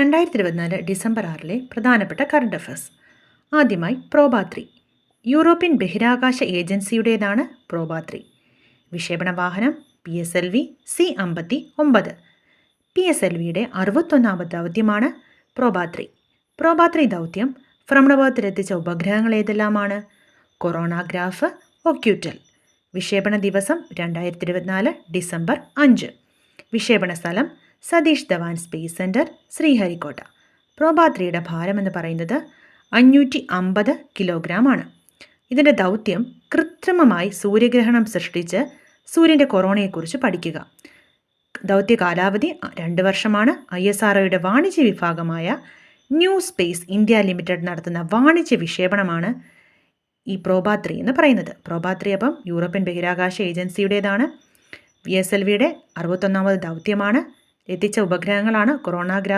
2024 December 6 പ്രധാനപ്പെട്ട current affairs. ആദ്യമായി പ്രോബ3. European ബഹിരാകാശ ഏജൻസിയുടേതാണ് പ്രോബ3. വിക്ഷേപണ വാഹനം PSLV C-59. PSLVയുടെ 61ാമത് ദൗത്യമാണ് പ്രോബ3. പ്രോബ3 ദൗത്യം ഭ്രമണപഥത്തിലെത്തിച്ച ഉപഗ്രഹങ്ങൾ ഏതെല്ലാമാണ്? കൊറോണാഗ്രാഫ്, ഒക്യൂറ്റൽ. വിക്ഷേപണ ദിവസം 2024 ഡിസംബർ 5. വിക്ഷേപണ സ്ഥലം സതീഷ് ധവാൻ സ്പേസ് സെൻറ്റർ, ശ്രീഹരിക്കോട്ട. പ്രോബ3യുടെ ഭാരമെന്ന് പറയുന്നത് 550 കിലോഗ്രാമാണ്. ഇതിൻ്റെ ദൗത്യം കൃത്രിമമായി സൂര്യഗ്രഹണം സൃഷ്ടിച്ച് സൂര്യൻ്റെ കൊറോണയെക്കുറിച്ച് പഠിക്കുക. ദൗത്യ കാലാവധി 2 വർഷമാണ്. ISROയുടെ വാണിജ്യ വിഭാഗമായ ന്യൂ സ്പേസ് ഇന്ത്യ ലിമിറ്റഡ് നടത്തുന്ന വാണിജ്യ വിക്ഷേപണമാണ് ഈ പ്രോബ3 എന്ന് പറയുന്നത്. പ്രോബ3 അപ്പം യൂറോപ്യൻ ബഹിരാകാശ ഏജൻസിയുടേതാണ്. PSLVയുടെ 61ാമത് ദൗത്യമാണ്. എത്തിച്ച ഉപഗ്രഹങ്ങളാണ് കൊറോണാഗ്രാഫ്,